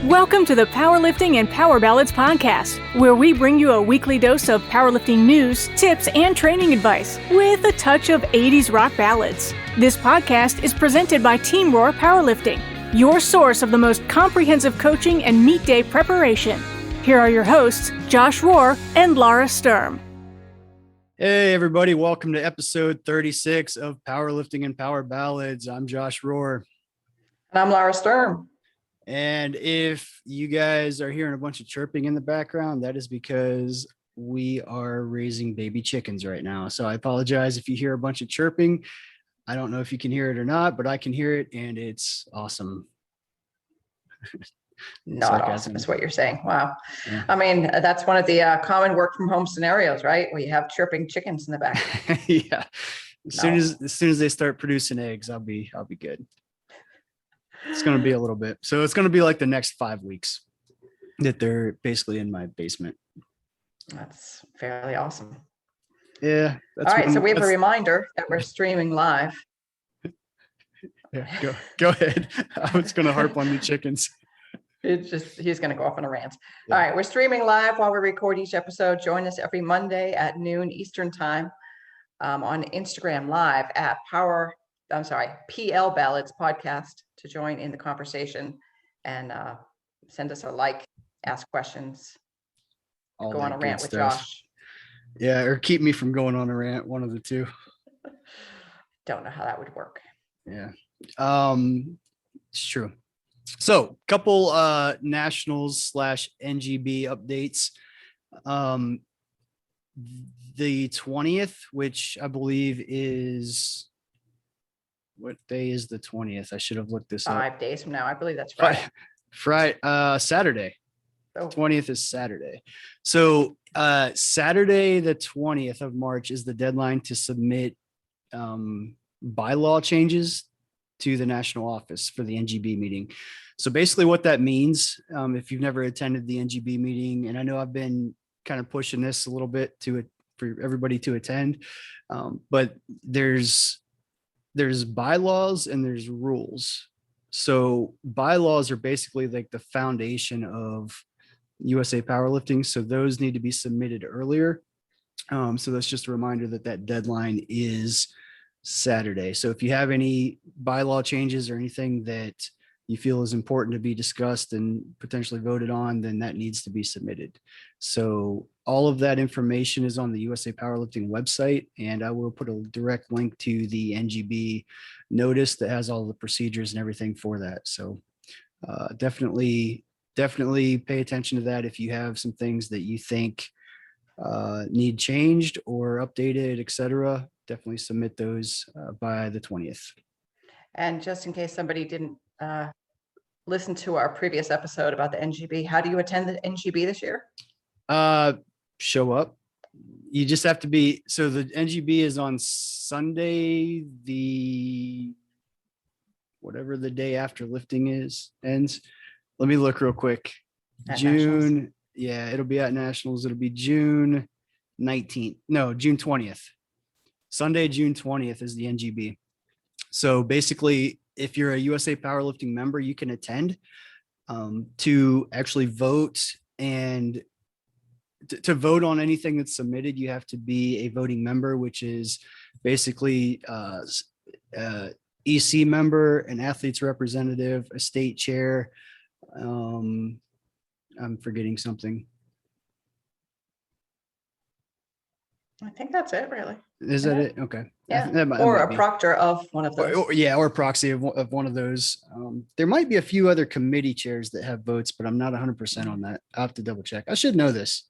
Welcome to the Powerlifting and Power Ballads podcast, where we bring you a weekly dose of powerlifting news, tips, and training advice with a touch of 80s rock ballads. This podcast is presented by Team Roar Powerlifting, your source of the most comprehensive coaching and meet day preparation. Here are your hosts, Josh Rohr and Laura Sturm. Hey, everybody. Welcome to episode 36 of Powerlifting and Power Ballads. I'm Josh Rohr. And I'm Laura Sturm. And if you guys are hearing a bunch of chirping in the background, that is because we are raising baby chickens right now. So I apologize if you hear a bunch of chirping. I don't know if you can hear it or not, but I can hear it, and it's awesome. Not awesome is what you're saying. Wow. Yeah. I mean, that's one of the common work from home scenarios, right? Where you have chirping chickens in the back. Yeah. As soon as they start producing eggs, I'll be good. It's going to be a little bit. So it's going to be like the next 5 weeks that they're basically in my basement. That's fairly awesome. Yeah. All right. So we have a reminder that we're streaming live. Yeah, go ahead. I was going to harp on the chickens. He's going to go off on a rant. Yeah. All right. We're streaming live while we record each episode. Join us every Monday at noon Eastern time on Instagram live at PL Ballads podcast to join in the conversation and send us a like, ask questions, go on a rant with Josh. Yeah, or keep me from going on a rant, one of the two. Don't know how that would work. Yeah. It's true. So couple nationals / NGB updates. The 20th, which I believe is, what day is the 20th? I should have looked this up. 5 days from now. I believe that's Friday. Saturday. Oh. 20th is Saturday. So Saturday, the 20th of March is the deadline to submit bylaw changes to the national office for the NGB meeting. So basically what that means, if you've never attended the NGB meeting, and I know I've been kind of pushing this a little bit for everybody to attend, but there's bylaws and there's rules. So bylaws are basically like the foundation of USA Powerlifting. So those need to be submitted earlier. So that's just a reminder that deadline is Saturday. So if you have any bylaw changes or anything that you feel is important to be discussed and potentially voted on, then that needs to be submitted. So all of that information is on the USA Powerlifting website, and I will put a direct link to the NGB notice that has all the procedures and everything for that. So definitely pay attention to that. If you have some things that you think need changed or updated, etc., definitely submit those by the 20th. And just in case somebody didn't listen to our previous episode about the NGB, how do you attend the NGB this year? Show up. You just have to be, so the NGB is on Sunday, whatever the day after lifting ends. Let me look real quick. At June. Nationals. Yeah, it'll be at Nationals. It'll be June 19th. No, June 20th. Sunday, June 20th is the NGB. So basically, if you're a USA Powerlifting member, you can attend to actually vote, and to vote on anything that's submitted, you have to be a voting member, which is basically EC member, an athlete's representative, a state chair. I'm forgetting something. I think that's it, really. Is that it? Okay. Yeah. Or a proctor of one of those. Or a proxy of one of those. There might be a few other committee chairs that have votes, but I'm not 100% on that. I'll have to double check. I should know this.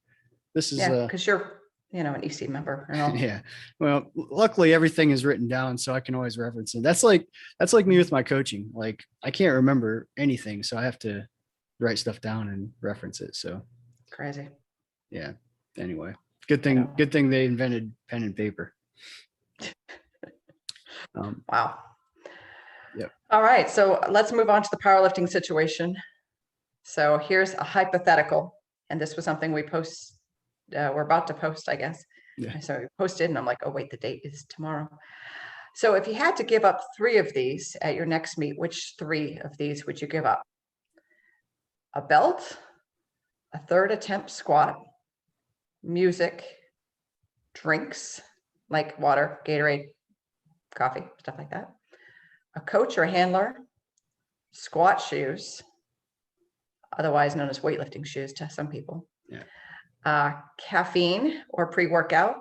This is because you're, an EC member. Yeah. Well, luckily everything is written down, so I can always reference it. That's like me with my coaching. Like, I can't remember anything, so I have to write stuff down and reference it. So crazy. Yeah. Anyway, good thing they invented pen and paper. Wow. Yep. All right. So let's move on to the powerlifting situation. So here's a hypothetical, and this was something we're about to post, I guess. Yeah. So we posted, and I'm like, oh wait, the date is tomorrow. So if you had to give up 3 of these at your next meet, which 3 of these would you give up? a belt, a third attempt squat, music, drinks like water, Gatorade, coffee, stuff like that, a coach or handler, squat shoes, otherwise known as weightlifting shoes to some people, caffeine or pre-workout,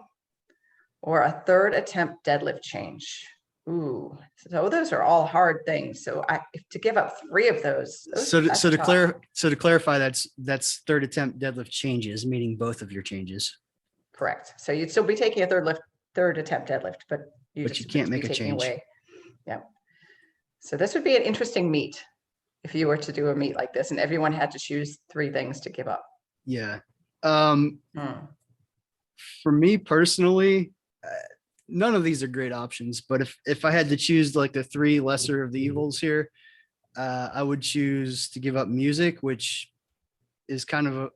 or a third attempt deadlift change. Ooh, so those are all hard things. So to give up 3 of those. So to clarify, that's third attempt deadlift changes, meaning both of your changes. Correct. So you'd still be taking a third attempt deadlift, but you can't make a change. Away. Yeah. So this would be an interesting meet if you were to do a meet like this and everyone had to choose 3 things to give up. Yeah. For me personally, none of these are great options, but if I had to choose like the 3 lesser of the evils here, I would choose to give up music, which is kind of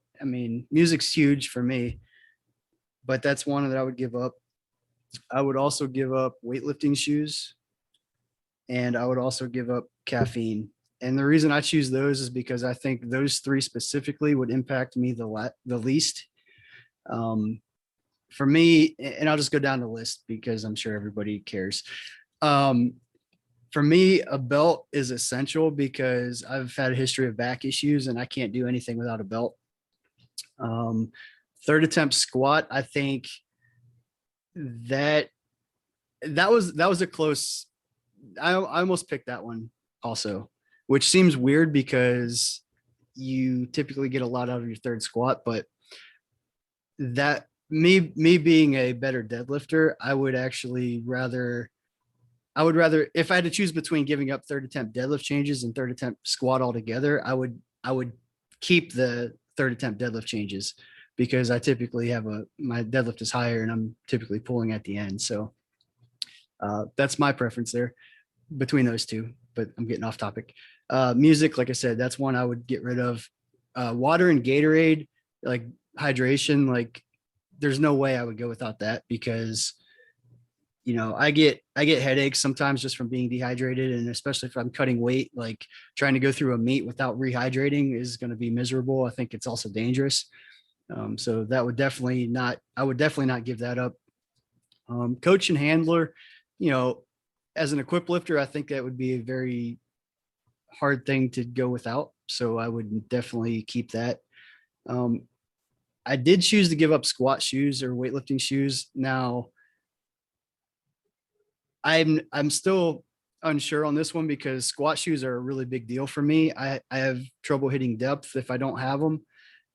music's huge for me, but that's one that I would give up. I would also give up weightlifting shoes, and I would also give up caffeine. And the reason I choose those is because I think those 3 specifically would impact me the least. For me, and I'll just go down the list because I'm sure everybody cares. For me, a belt is essential because I've had a history of back issues and I can't do anything without a belt. Third attempt squat, I think that was a close. I almost picked that one also, which seems weird because you typically get a lot out of your third squat, but that me being a better deadlifter, I would rather, if I had to choose between giving up third attempt deadlift changes and third attempt squat altogether, I would keep the third attempt deadlift changes because I typically my deadlift is higher and I'm typically pulling at the end. So that's my preference there between those 2, but I'm getting off topic. Music, like I said, that's one I would get rid of. Water and Gatorade, like hydration, like there's no way I would go without that because, I get headaches sometimes just from being dehydrated. And especially if I'm cutting weight, like trying to go through a meet without rehydrating is going to be miserable. I think it's also dangerous. So that would I would definitely not give that up. Coach and handler, as an equipped lifter, I think that would be a very hard thing to go without. So I would definitely keep that. I did choose to give up squat shoes or weightlifting shoes. Now, I'm still unsure on this one because squat shoes are a really big deal for me. I have trouble hitting depth if I don't have them,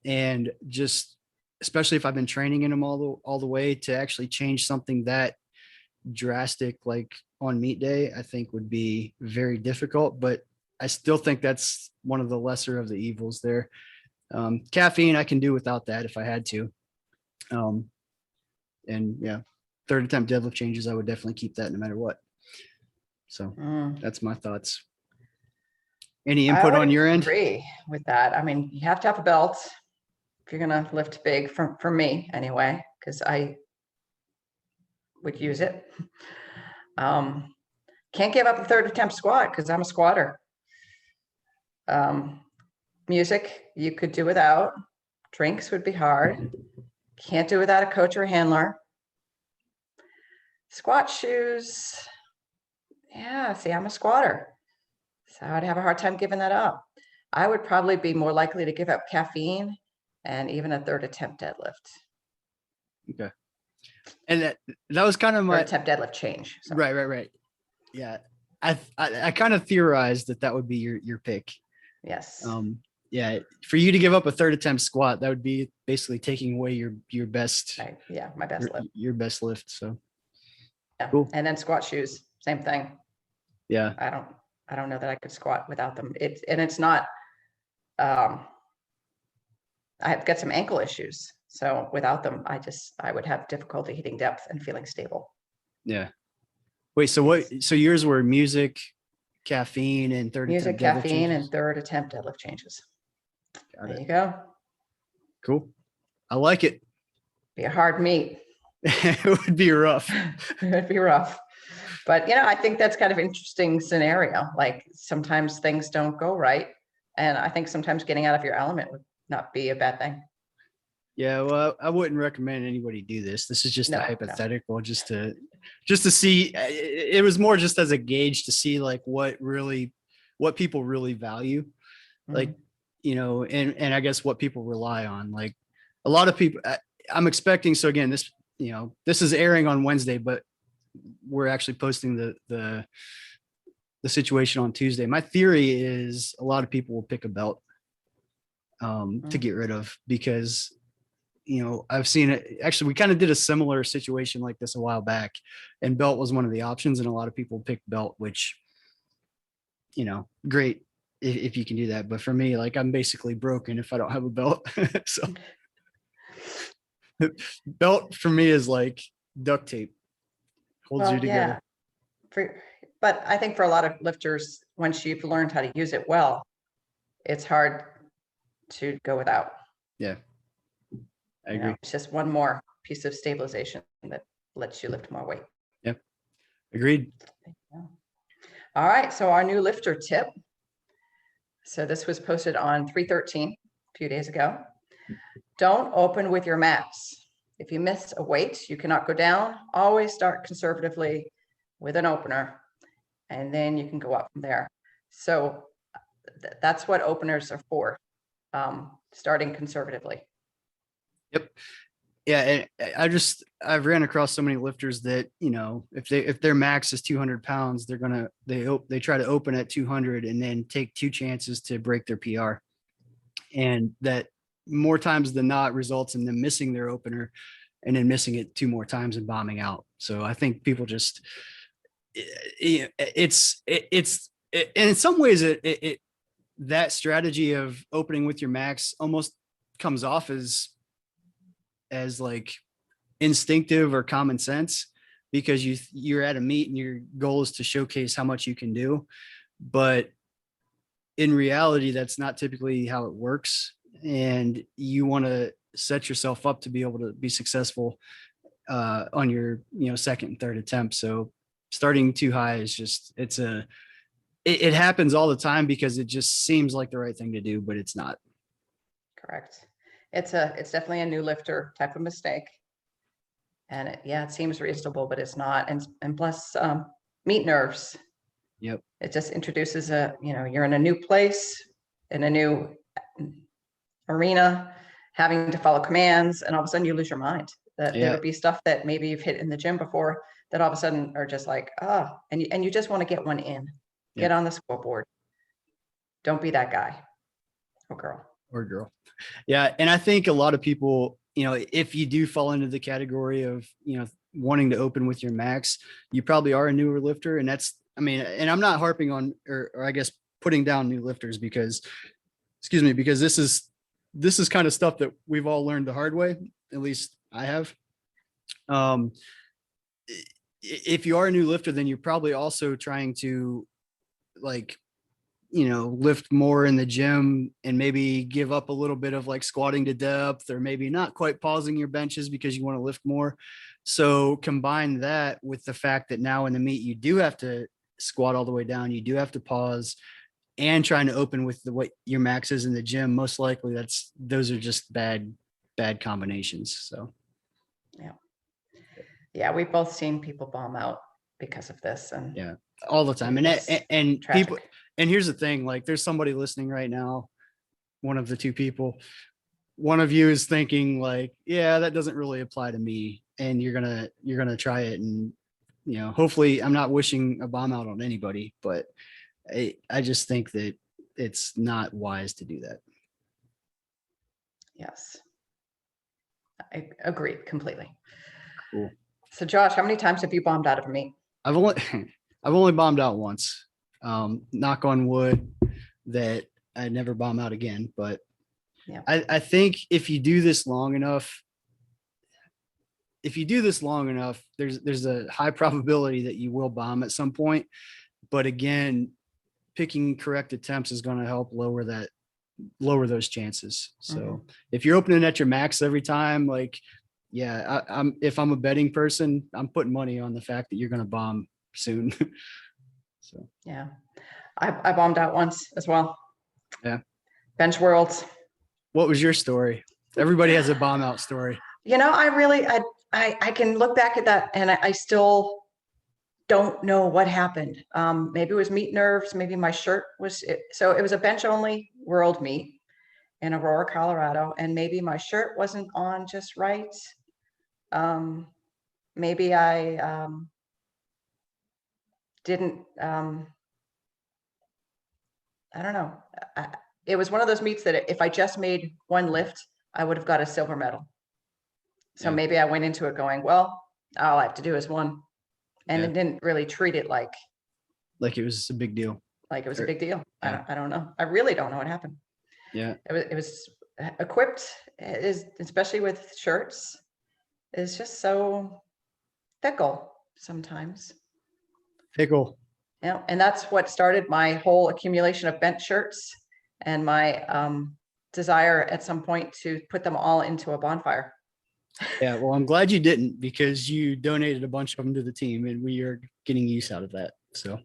and just especially if I've been training in them all the way, to actually change something that drastic like on meet day, I think would be very difficult. But I still think that's one of the lesser of the evils there. Caffeine, I can do without that if I had to. And yeah, third attempt deadlift changes, I would definitely keep that no matter what. So that's my thoughts. Any input on your end? I agree with that. I mean, you have to have a belt if you're going to lift big, for me anyway, because I would use it. Can't give up a third attempt squat because I'm a squatter. Music, you could do without. Drinks would be hard. Can't do without a coach or handler. Squat shoes. Yeah, see, I'm a squatter. So I'd have a hard time giving that up. I would probably be more likely to give up caffeine and even a third attempt deadlift. Okay. And that was kind of my third attempt deadlift change. So. Right. Yeah. I kind of theorized that would be your pick. Yes. Yeah. For you to give up a third attempt squat, that would be basically taking away your best. Right. Yeah. My best lift. Your best lift. So. Yeah. Cool. And then squat shoes, same thing. Yeah. I don't know that I could squat without them. It's not, I've got some ankle issues. So without them, I would have difficulty hitting depth and feeling stable. Yeah. Wait, so yours were music, caffeine, and third music, attempt caffeine, and third attempt deadlift changes. There you go. Cool. I like it. Be a hard meet. It would be rough. It would be rough. But, I think that's kind of interesting scenario. Like sometimes things don't go right. And I think sometimes getting out of your element would not be a bad thing. Yeah, well, I wouldn't recommend anybody do this. This is just No, a no. hypothetical, just to see. It was more just as a gauge to see like what people really value, like, Mhm. you know, and I guess what people rely on. Like a lot of people, I'm expecting. So again, this, you know, this is airing on Wednesday, but we're actually posting the situation on Tuesday. My theory is a lot of people will pick a belt to get rid of, because, you know, I've seen it. Actually, we kind of did a similar situation like this a while back, and belt was one of the options, and a lot of people picked belt, which, you know, great if you can do that. But for me, like, I'm basically broken if I don't have a belt. So belt for me is like duct tape, holds you Well, together. yeah. But I think for a lot of lifters, once you've learned how to use it well, it's hard to go without. Yeah, I You agree. know, it's just one more piece of stabilization that lets you lift more weight. Yep, agreed. All right, so our new lifter tip. So this was posted on 3/13 a few days ago. Don't open with your max. If you miss a weight, you cannot go down. Always start conservatively with an opener, and then you can go up from there. So that's what openers are for, starting conservatively. Yep. Yeah, I've ran across so many lifters that, you know, if their max is 200 pounds, they try to open at 200 and then take 2 chances to break their PR, and that more times than not results in them missing their opener and then missing it 2 more times and bombing out. So I think people just and in some ways that strategy of opening with your max almost comes off as like instinctive or common sense, because you're at a meet and your goal is to showcase how much you can do. But in reality, that's not typically how it works. And you want to set yourself up to be able to be successful on your, you know, second and third attempt. So starting too high is just, it happens all the time because it just seems like the right thing to do, but it's not. Correct. It's definitely a new lifter type of mistake. And it seems reasonable, but it's not. And plus meat nerves. Yep. It just introduces you're in a new place, in a new arena, having to follow commands, and all of a sudden you lose your mind. There would be stuff that maybe you've hit in the gym before that all of a sudden are just like, and you just want to get one in, get on the scoreboard. Don't be that guy or girl. Yeah. And I think a lot of people, you know, if you do fall into the category of, you know, wanting to open with your max, you probably are a newer lifter. And and I'm not harping on, or I guess putting down new lifters, because this is kind of stuff that we've all learned the hard way. At least I have. If you are a new lifter, then you're probably also trying to, like, you know, lift more in the gym and maybe give up a little bit of like squatting to depth, or maybe not quite pausing your benches because you want to lift more. So combine that with the fact that now in the meet, you do have to squat all the way down. You do have to pause, and trying to open with what your max is in the gym. Most likely those are just bad combinations. So. Yeah. We've both seen people bomb out because of this. And yeah, all the time. And people, and here's the thing, like there's somebody listening right now, one of the 2 people, one of you is thinking like, yeah, that doesn't really apply to me. And you're going to try it. And, you know, hopefully I'm not wishing a bomb out on anybody, but I just think that it's not wise to do that. Yes. I agree completely. Cool. So Josh, how many times have you bombed out of a meet? I've only bombed out once. Knock on wood that I never bomb out again. But yeah. I think if you do this long enough, there's a high probability that you will bomb at some point. But again, picking correct attempts is going to help lower those chances. So if you're opening at your max every time, like, yeah, if I'm a betting person, I'm putting money on the fact that you're going to bomb soon. So yeah, I bombed out once as well. Yeah. Bench Worlds. What was your story? Everybody has a bomb out story. I can look back at that and I still don't know what happened. Maybe it was meet nerves. Maybe my shirt so it was a bench only world meet in Aurora, Colorado. And maybe my shirt wasn't on just right. Maybe I didn't, I don't know. It was one of those meets that if I just made one lift, I would have got a silver medal. So maybe I went into it going, well, all I have to do is one. And it didn't really treat it like it was a big deal. Like it was a big deal. Yeah. I don't know. I really don't know what happened. Yeah. It was equipped, especially with shirts, is just so fickle sometimes. Fickle. Yeah. And that's what started my whole accumulation of bench shirts and my desire at some point to put them all into a bonfire. Yeah, well, I'm glad you didn't, because you donated a bunch of them to the team and we are getting use out of that. So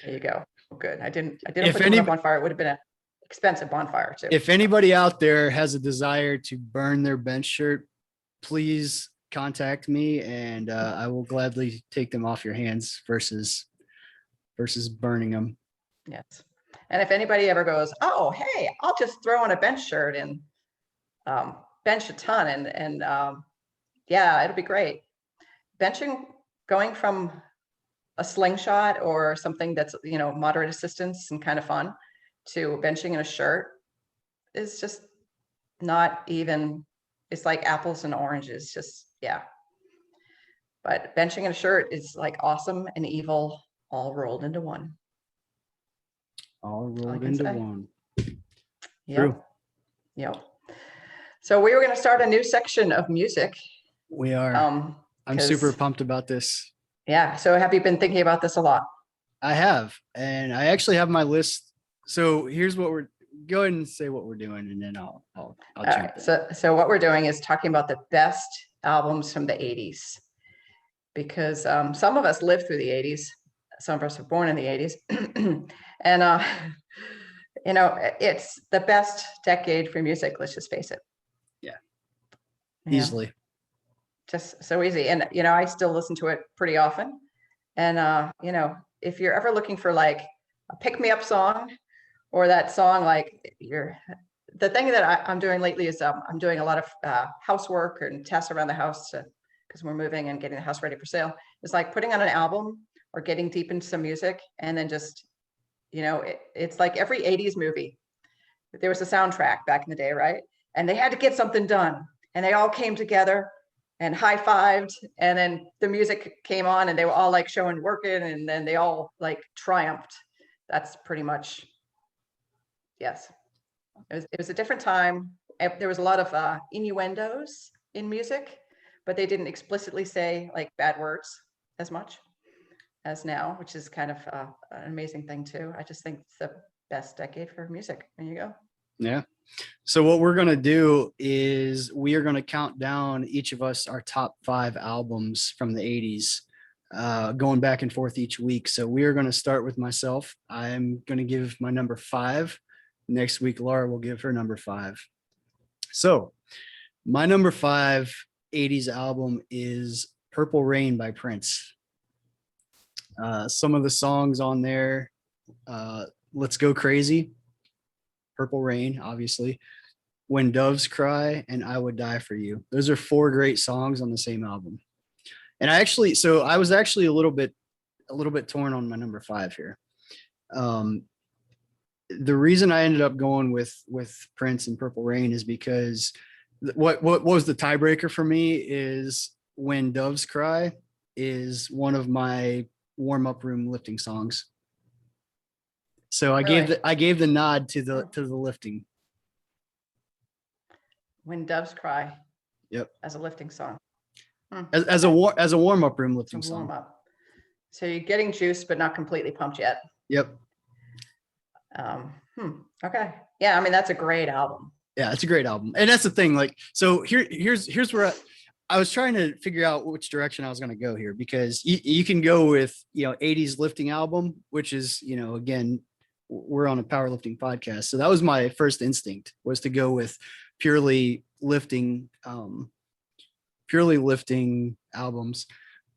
there you go. Good. I didn't put them on a bonfire. It would have been an expensive bonfire too. If anybody out there has a desire to burn their bench shirt, please contact me and I will gladly take them off your hands versus burning them. Yes. And if anybody ever goes, oh, hey, I'll just throw on a bench shirt and bench a ton and yeah, it'll be great. Benching, going from a slingshot or something that's, moderate assistance and kind of fun to benching in a shirt is just not even, it's like apples and oranges, just, yeah. But benching in a shirt is like awesome and evil all rolled into one. All rolled into one. Yep. True. Yep. So we were going to start a new section of music. We are. I'm super pumped about this. Yeah. So have you been thinking about this a lot? I have, and I actually have my list. So here's what go ahead and say what we're doing, and then I'll jump in. So what we're doing is talking about the best albums from the 80s, because some of us lived through the 80s. Some of us were born in the 80s. And, it's the best decade for music. Let's just face it. Yeah. Easily. Just so easy. And, I still listen to it pretty often. And, if you're ever looking for like a pick me up song or that song, like the thing that I'm doing lately is I'm doing a lot of housework and tasks around the house because we're moving and getting the house ready for sale. It's like putting on an album or getting deep into some music and then just, it's like every 80s movie. There was a soundtrack back in the day, right? And they had to get something done and they all came together and high-fived, and then the music came on and they were all like showing working, and then they all like triumphed. That's pretty much, yes. It was a different time. There was a lot of innuendos in music, but they didn't explicitly say like bad words as much as now, which is kind of an amazing thing too. I just think it's the best decade for music. There you go. Yeah. So what we're going to do is we are going to count down each of us our top 5 albums from the 80s, going back and forth each week. So we are going to start with myself. I'm going to give my number 5. Next week, Laura will give her number 5. So my number 5 80s album is Purple Rain by Prince. Some of the songs on there, Let's Go Crazy, Purple Rain, obviously, When Doves Cry, and I Would Die for You. Those are 4 great songs on the same album. And I was actually a little bit torn on my number 5 here. The reason I ended up going with Prince and Purple Rain is because what was the tiebreaker for me is When Doves Cry is one of my warm-up room lifting songs. So I gave the nod to the lifting. When Doves Cry. Yep. As a lifting song. As a warm-up room lifting song. Warm up. So you're getting juiced, but not completely pumped yet. Yep. Okay. Yeah, I mean that's a great album. Yeah, it's a great album, and that's the thing. Like, so here's where I was trying to figure out which direction I was going to go here, because you can go with 80s lifting album, which is again we're on a powerlifting podcast. So that was my first instinct, was to go with purely lifting albums.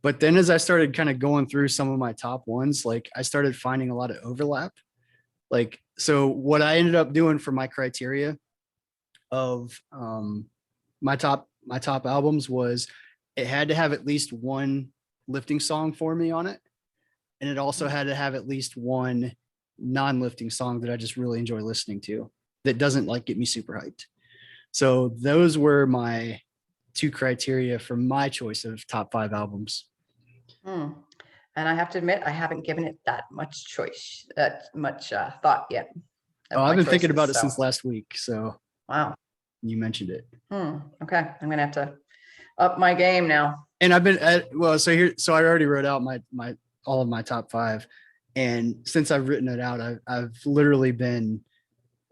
But then as I started kind of going through some of my top ones, like I started finding a lot of overlap. Like, so what I ended up doing for my criteria of my top albums was, it had to have at least one lifting song for me on it. And it also had to have at least one non-lifting song that I just really enjoy listening to, that doesn't like get me super hyped. So those were my two criteria for my choice of top 5 albums. And I have to admit, I haven't given it that much thought yet. Oh, I've been thinking about it since last week. So wow, you mentioned it. Okay, I'm gonna have to up my game now. And I've been so I already wrote out my all of my top 5, and since I've written it out, I've literally been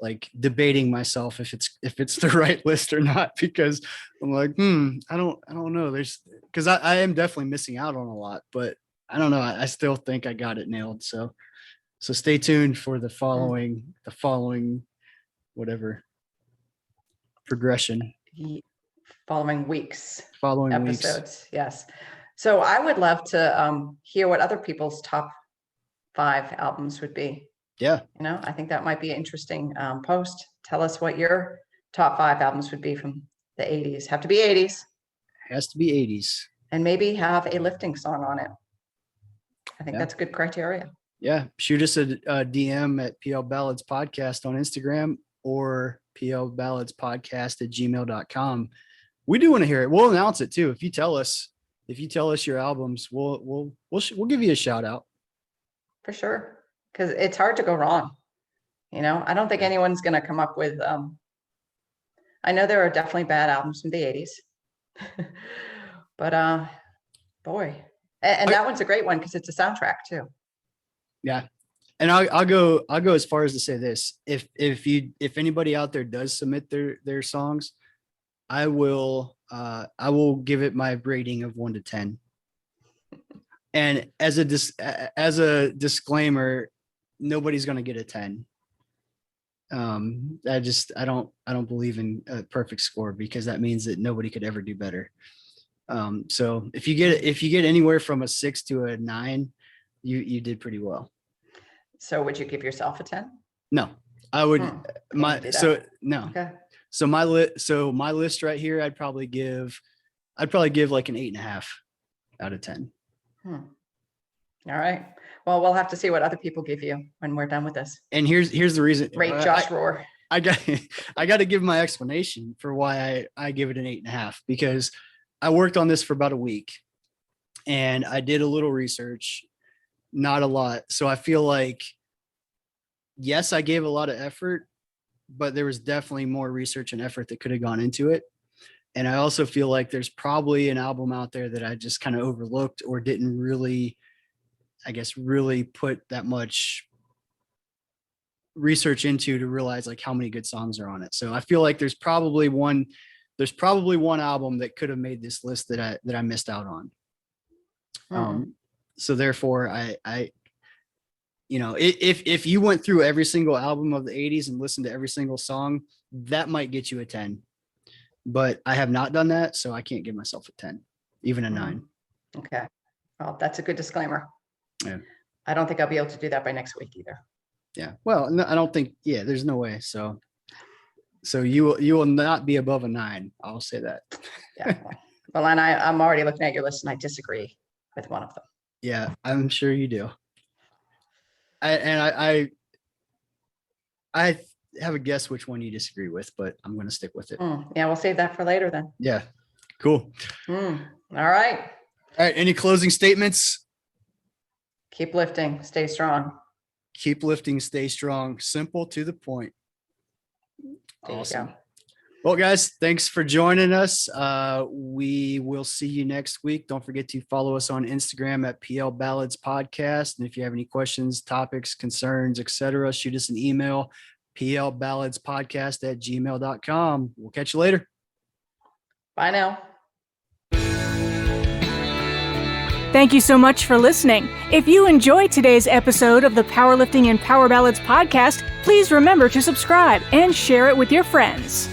like debating myself if it's the right list or not, because I'm like, I don't know. Because I am definitely missing out on a lot, but I don't know. I still think I got it nailed. So stay tuned for the following whatever progression. Following weeks. Episodes. Yes. So I would love to hear what other people's top 5 albums would be. Yeah. I think that might be an interesting post. Tell us what your top 5 albums would be from the 80s. Have to be 80s. Has to be 80s. And maybe have a lifting song on it. I think that's good criteria. Yeah. Shoot us a DM at PL Ballads Podcast on Instagram, or plballadspodcast@gmail.com. We do want to hear it. We'll announce it too. If you tell us your albums, we'll give you a shout out. For sure. Because it's hard to go wrong. I don't think anyone's going to come up with, I know there are definitely bad albums from the 80s, but boy, and that one's a great one because it's a soundtrack too. Yeah. And I'll go as far as to say this. If anybody out there does submit their songs, I will give it my rating of 1 to 10. And as a disclaimer, nobody's going to get a 10. I don't believe in a perfect score, because that means that nobody could ever do better. So if you get anywhere from a 6 to a 9, you did pretty well. So would you give yourself a 10? No, I would. No. Okay. So my list right here, I'd probably give like an 8.5 out of 10. All right. Well, we'll have to see what other people give you when we're done with this. And here's the reason. Great, Josh Rohr. I got to give my explanation for why I give it an 8.5, because I worked on this for about a week, and I did a little research, not a lot. So I feel like, yes, I gave a lot of effort, but there was definitely more research and effort that could have gone into it. And I also feel like there's probably an album out there that I just kind of overlooked, or didn't really put that much research into to realize like how many good songs are on it. So I feel like there's probably one album that could have made this list that I missed out on. So therefore I if you went through every single album of the 80s and listened to every single song, that might get you a 10. But I have not done that, so I can't give myself a 10, even a 9. Okay. Well, that's a good disclaimer. Yeah. I don't think I'll be able to do that by next week either. Yeah. Well, no, I don't think. Yeah, there's no way. So you will not be above a 9. I'll say that. Yeah. Well, and I'm already looking at your list, and I disagree with one of them. Yeah, I'm sure you do. I have a guess which one you disagree with, but I'm going to stick with it. Yeah, we'll save that for later then. Yeah. Cool. All right. Any closing statements? Keep lifting. Stay strong. Keep lifting. Stay strong. Simple, to the point. Awesome. Well, guys, thanks for joining us. We will see you next week. Don't forget to follow us on Instagram at PL Ballads Podcast. And if you have any questions, topics, concerns, etc., shoot us an email, plballadspodcast@gmail.com. We'll catch you later. Bye now. Thank you so much for listening. If you enjoyed today's episode of the Powerlifting and Power Ballads podcast, please remember to subscribe and share it with your friends.